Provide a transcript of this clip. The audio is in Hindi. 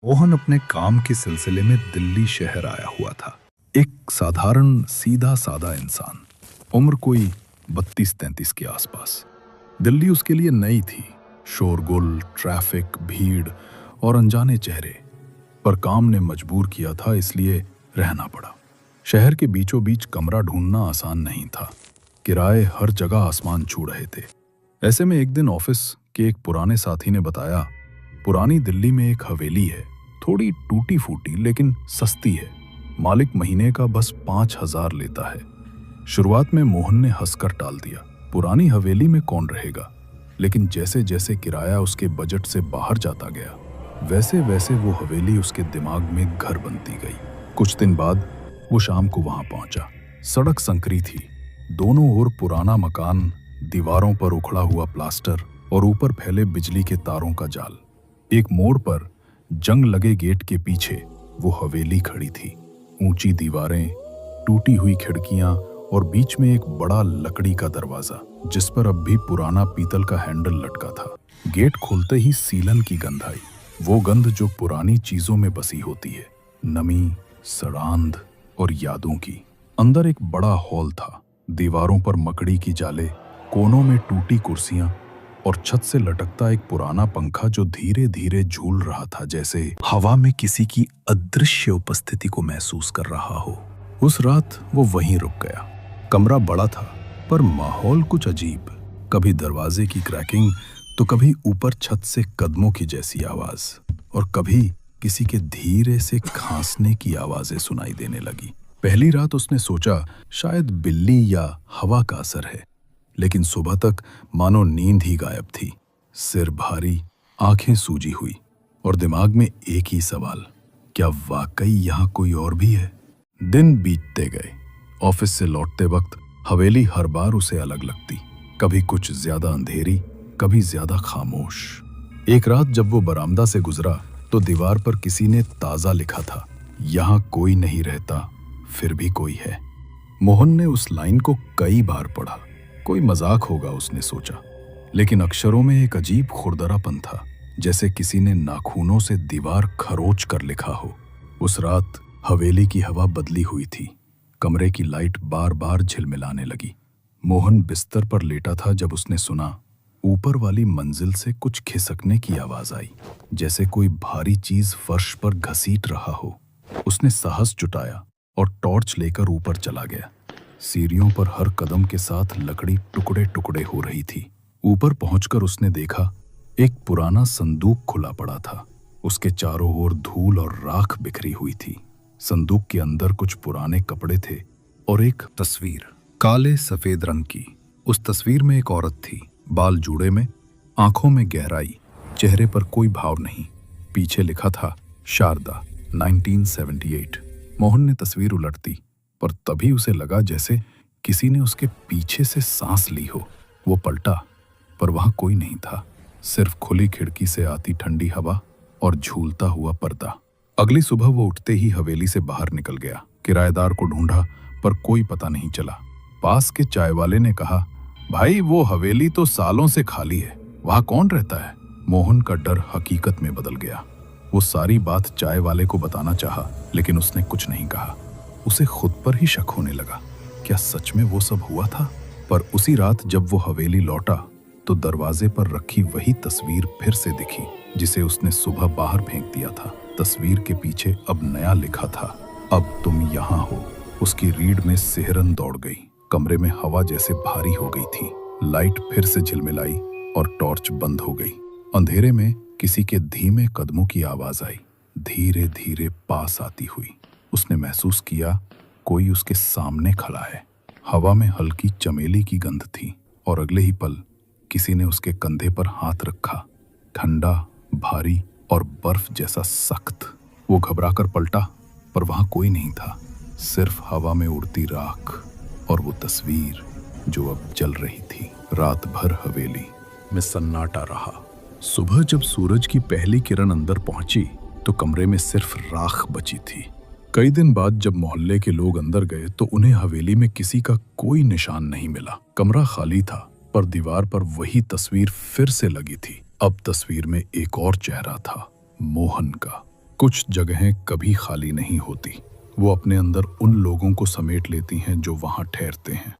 मोहन अपने काम के सिलसिले में दिल्ली शहर आया हुआ था। एक साधारण सीधा सादा इंसान, उम्र कोई 32-33 के आसपास। दिल्ली उसके लिए नई थी। शोरगुल, ट्रैफिक, भीड़ और अनजाने चेहरे। पर काम ने मजबूर किया था, इसलिए रहना पड़ा। शहर के बीचों बीच कमरा ढूंढना आसान नहीं था। किराए हर जगह आसमान छू रहे थे। ऐसे में एक दिन ऑफिस के एक पुराने साथी ने बताया, पुरानी दिल्ली में एक हवेली है, थोड़ी टूटी फूटी लेकिन सस्ती है। मालिक महीने का बस 5,000 लेता है। शुरुआत में मोहन ने हंसकर टाल दिया, पुरानी हवेली में कौन रहेगा। लेकिन जैसे जैसे किराया उसके बजट से बाहर जाता गया, वैसे वैसे वो हवेली उसके दिमाग में घर बनती गई। कुछ दिन बाद वो शाम को वहां पहुंचा। सड़क संकरी थी, दोनों ओर पुराना मकान, दीवारों पर उखड़ा हुआ प्लास्टर और ऊपर फैले बिजली के तारों का जाल। एक मोड़ पर जंग लगे गेट के पीछे वो हवेली खड़ी थी। ऊंची दीवारें, टूटी हुई खिड़कियां और बीच में एक बड़ा लकड़ी का दरवाजा, जिस पर अब भी पुराना पीतल का हैंडल लटका था। गेट खोलते ही सीलन की गंध आई, वो गंध जो पुरानी चीजों में बसी होती है, नमी, सड़ांध और यादों की। अंदर एक बड़ा हॉल था, दीवारों पर मकड़ी की जाले, कोनों में टूटी कुर्सियां और छत से लटकता एक पुराना पंखा जो धीरे धीरे झूल रहा था, जैसे हवा में किसी की अदृश्य उपस्थिति को महसूस कर रहा हो। उस रात वो वहीं रुक गया। कमरा बड़ा था, पर माहौल कुछ अजीब। कभी दरवाजे की क्रैकिंग, तो कभी ऊपर छत से कदमों की जैसी आवाज, और कभी किसी के धीरे से खांसने की आवाजें सुनाई देने लगी। पहली रात उसने सोचा शायद बिल्ली या हवा का असर है, लेकिन सुबह तक मानो नींद ही गायब थी। सिर भारी, आंखें सूजी हुई और दिमाग में एक ही सवाल, क्या वाकई यहाँ कोई और भी है। दिन बीतते गए। ऑफिस से लौटते वक्त हवेली हर बार उसे अलग लगती, कभी कुछ ज्यादा अंधेरी, कभी ज्यादा खामोश। एक रात जब वो बरामदा से गुजरा तो दीवार पर किसी ने ताजा लिखा था, यहाँ कोई नहीं रहता, फिर भी कोई है। मोहन ने उस लाइन को कई बार पढ़ा। कोई मजाक होगा उसने सोचा, लेकिन अक्षरों में एक अजीब खुरदरापन था, जैसे किसी ने नाखूनों से दीवार खरोच कर लिखा हो। उस रात हवेली की हवा बदली हुई थी। कमरे की लाइट बार बार झिलमिलाने लगी। मोहन बिस्तर पर लेटा था जब उसने सुना, ऊपर वाली मंजिल से कुछ खिसकने की आवाज आई, जैसे कोई भारी चीज फर्श पर घसीट रहा हो। उसने साहस जुटाया और टॉर्च लेकर ऊपर चला गया। सीढ़ियों पर हर कदम के साथ लकड़ी टुकड़े टुकड़े हो रही थी। ऊपर पहुंचकर उसने देखा, एक पुराना संदूक खुला पड़ा था। उसके चारों ओर धूल और राख बिखरी हुई थी। संदूक के अंदर कुछ पुराने कपड़े थे और एक तस्वीर, काले सफेद रंग की। उस तस्वीर में एक औरत थी, बाल जूड़े में, आंखों में गहराई, चेहरे पर कोई भाव नहीं। पीछे लिखा था, शारदा 1978। मोहन ने तस्वीर उलटती, पर तभी उसे लगा जैसे किसी ने उसके पीछे से सांस ली हो। वो पलटा, पर वहां कोई नहीं था, सिर्फ खुली खिड़की से आती ठंडी हवा और झूलता हुआ पर्दा। अगली सुबह वो उठते ही हवेली से बाहर निकल गया। किराएदार को ढूंढा, पर कोई पता नहीं चला। पास के चाय वाले ने कहा, भाई वो हवेली तो सालों से खाली है, वहां कौन रहता है। मोहन का डर हकीकत में बदल गया। वो सारी बात चाय वाले को बताना चाहा, लेकिन उसने कुछ नहीं कहा। उसे खुद पर ही शक होने लगा, क्या सच में वो सब हुआ था। पर उसी रात जब वो हवेली लौटा तो दरवाजे पर रखी वही तस्वीर फिर से दिखी, जिसे उसने सुबह बाहर फेंक दिया था। तस्वीर के पीछे अब नया लिखा था, अब तुम यहाँ हो। उसकी रीढ़ में सिहरन दौड़ गई। कमरे में हवा जैसे भारी हो गई थी। लाइट फिर से झिलमिलाई और टॉर्च बंद हो गई। अंधेरे में किसी के धीमे कदमों की आवाज आई, धीरे धीरे पास आती हुई। उसने महसूस किया कोई उसके सामने खड़ा है। हवा में हल्की चमेली की गंध थी और अगले ही पल किसी ने उसके कंधे पर हाथ रखा, ठंडा, भारी और बर्फ जैसा सख्त। वो घबराकर पलटा, पर वहां कोई नहीं था, सिर्फ हवा में उड़ती राख और वो तस्वीर जो अब जल रही थी। रात भर हवेली में सन्नाटा रहा। सुबह जब सूरज की पहली किरण अंदर पहुंची तो कमरे में सिर्फ राख बची थी। कई दिन बाद जब मोहल्ले के लोग अंदर गए तो उन्हें हवेली में किसी का कोई निशान नहीं मिला। कमरा खाली था, पर दीवार पर वही तस्वीर फिर से लगी थी। अब तस्वीर में एक और चेहरा था, मोहन का। कुछ जगहें कभी खाली नहीं होती, वो अपने अंदर उन लोगों को समेट लेती हैं जो वहां ठहरते हैं।